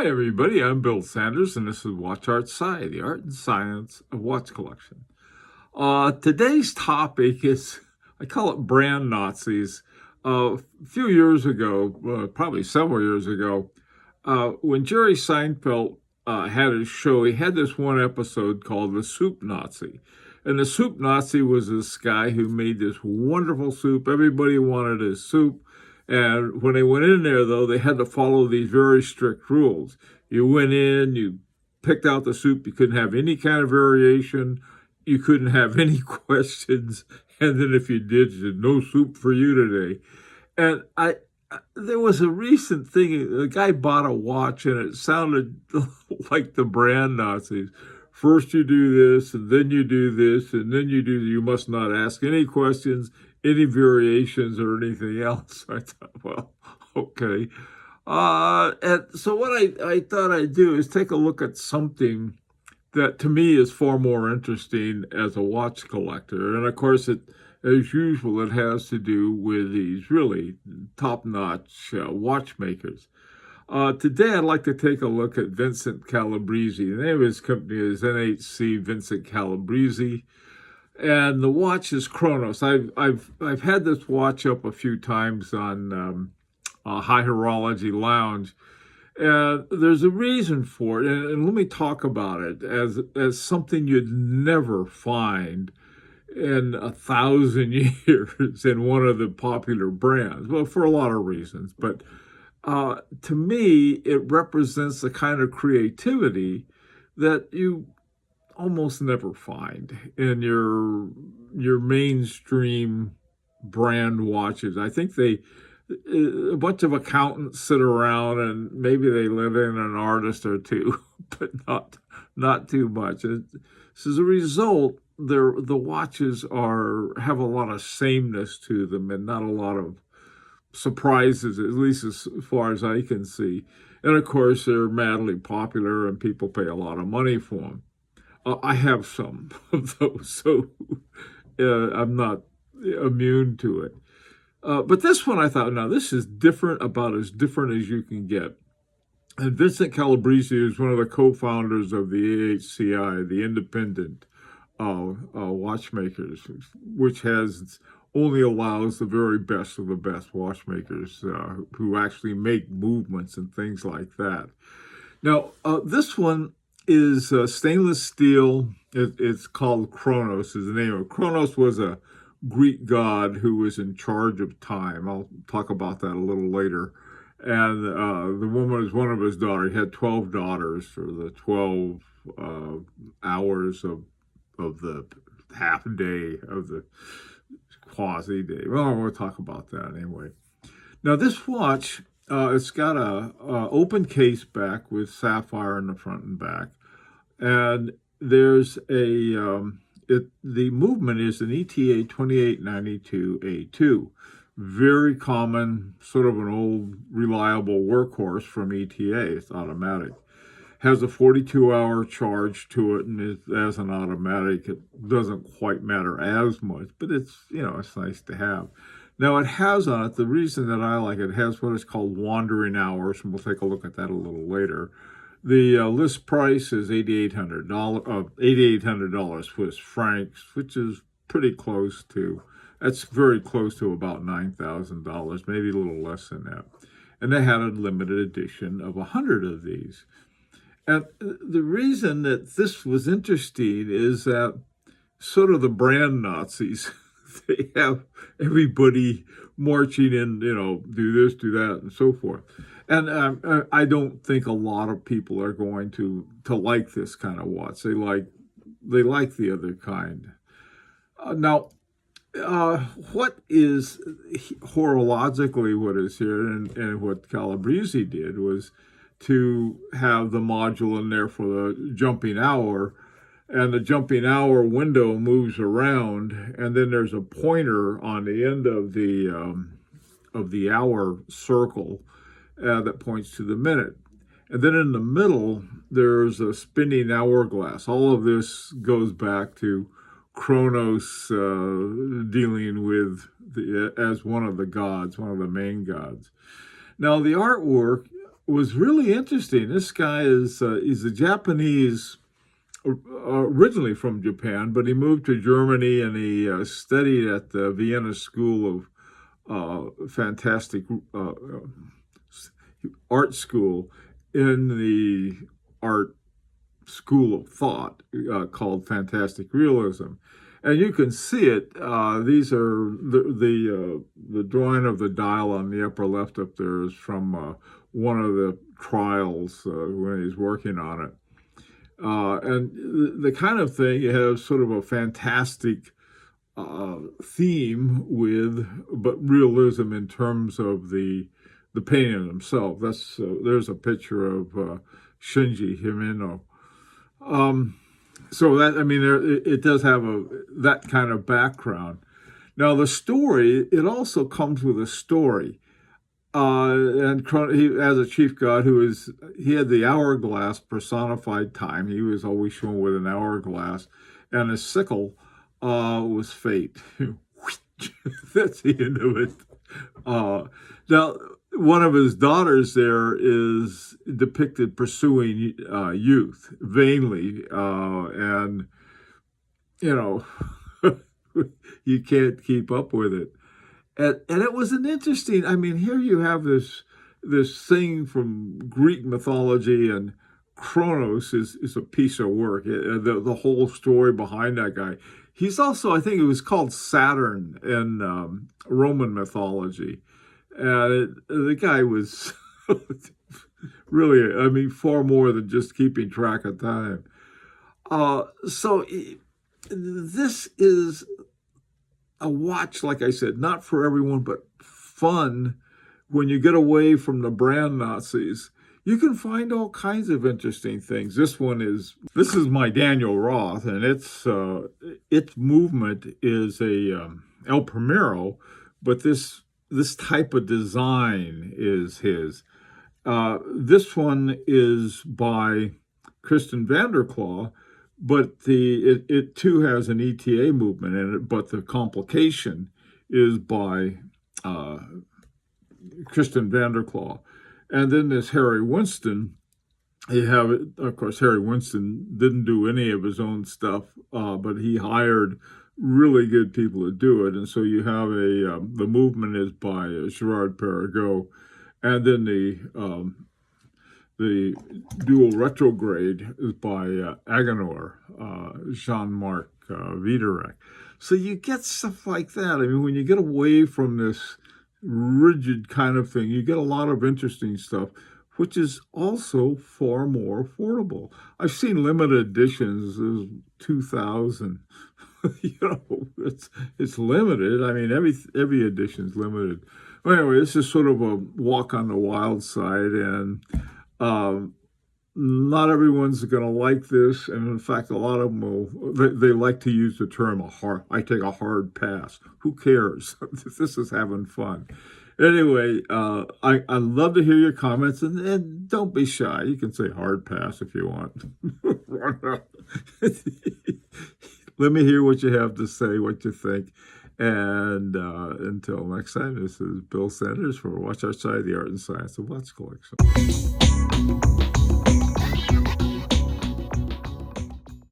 Hi, everybody. I'm Bill Sanders, and this is Watch Art Sci, the art and science of watch collection. Today's topic is, I call it brand Nazis. A few years ago, probably several years ago, when Jerry Seinfeld had his show, he had this one episode called The Soup Nazi. And the Soup Nazi was this guy who made this wonderful soup. Everybody wanted his soup. And when they went in there, though, they had to follow these very strict rules. You went in, you picked out the soup, you couldn't have any kind of variation, you couldn't have any questions, and then if you did, you said, no soup for you today. And there was a recent thing, a guy bought a watch, and it sounded like the brand Nazis. First you do this, and then you do this, and then you must not ask any questions, any variations or anything else. I thought, well, okay. And so what I thought I'd do is take a look at something that to me is far more interesting as a watch collector. And of course, as usual, it has to do with these really top-notch watchmakers. Today, I'd like to take a look at Vincent Calabresi. The name of his company is NHC Vincent Calabresi. And the watch is Chronos. I've had this watch up a few times on High Horology Lounge, and there's a reason for it. And let me talk about it as something you'd never find in 1,000 years in one of the popular brands. Well, for a lot of reasons, but to me, it represents the kind of creativity that you almost never find in your mainstream brand watches. I think a bunch of accountants sit around and maybe they let in an artist or two, but not too much. So as a result, the watches have a lot of sameness to them and not a lot of surprises, at least as far as I can see. And of course, they're madly popular and people pay a lot of money for them. I have some of those, so I'm not immune to it. But this one, I thought, now this is different, about as different as you can get. And Vincent Calabresi is one of the co-founders of the AHCI, the Independent Watchmakers, which only allows the very best of the best watchmakers who actually make movements and things like that. Now, this one is stainless steel. It's called Chronos, is the name of it. Chronos was a Greek god who was in charge of time. I'll talk about that a little later. And the woman is one of his daughters. He had 12 daughters for the 12 hours of the half day of the quasi day. Well, we'll talk about that anyway. Now, this watch, it's got a open case back with sapphire in the front and back, and there's the movement is an ETA 2892A2, very common, sort of an old reliable workhorse from ETA. It's automatic. Has a 42-hour charge to it, and as an automatic, it doesn't quite matter as much, but it's nice to have. Now, it has on it, the reason that I like it has what is called wandering hours, and we'll take a look at that a little later. The list price is $8,800 Swiss francs, which is pretty close to, that's very close to about $9,000, maybe a little less than that. And they had a limited edition of 100 of these. And the reason that this was interesting is that sort of the brand Nazis, they have everybody marching in, do this, do that, and so forth. And I don't think a lot of people are going to like this kind of watch. They like the other kind. Now, what is horologically what is here, and what Calabresi did was to have the module in there for the jumping hour. And the jumping hour window moves around, and then there's a pointer on the end of the hour circle that points to the minute. And then in the middle, there's a spinning hourglass. All of this goes back to Chronos dealing with as one of the gods, one of the main gods. Now, the artwork was really interesting. This guy is he's a Japanese, originally from Japan, but he moved to Germany and he studied at the Vienna School of fantastic art school in the art school of thought called Fantastic Realism. And you can see it. These are the drawing of the dial on the upper left up there is from one of the trials when he's working on it. And the kind of thing, you have sort of a fantastic theme with, but realism in terms of the painting himself. That's there's a picture of Shinji Himeno. So that, I mean, it does have that kind of background. Now the story, it also comes with a story. And he, as a chief god he had the hourglass personified time. He was always shown with an hourglass, and his sickle was fate. That's the end of it. Now, one of his daughters there is depicted pursuing youth vainly, and you know, you can't keep up with it. And it was an interesting. I mean, here you have this thing from Greek mythology, and Kronos is a piece of work. The whole story behind that guy. He's also, I think it was called Saturn in Roman mythology. And the guy was really, I mean, far more than just keeping track of time. So this is a watch, like I said, not for everyone, but fun. When you get away from the brand Nazis, you can find all kinds of interesting things. This is my Daniel Roth, and its movement is a El Primero, but this type of design is his. This one is by Kristen Vanderklaw, but it too has an ETA movement in it, but the complication is by Kristen Vanderklaw. And then this Harry Winston, you have it, of course, Harry Winston didn't do any of his own stuff, but he hired really good people to do it. And so you have the movement is by Gerard Perregaux, and then the dual retrograde is by Agenor, Jean-Marc Viderec. So you get stuff like that. I mean, when you get away from this rigid kind of thing, you get a lot of interesting stuff, which is also far more affordable. I've seen limited editions, there's 2,000. You know, it's limited. I mean, every edition's limited. Well, anyway, this is sort of a walk on the wild side, and not everyone's going to like this. And in fact, a lot of them they like to use the term I take a hard pass. Who cares? This is having fun. Anyway, I love to hear your comments, and don't be shy. You can say hard pass if you want. Let me hear what you have to say, what you think. And until next time, this is Bill Sanders for Watch Outside the Art and Science of Watch Collection.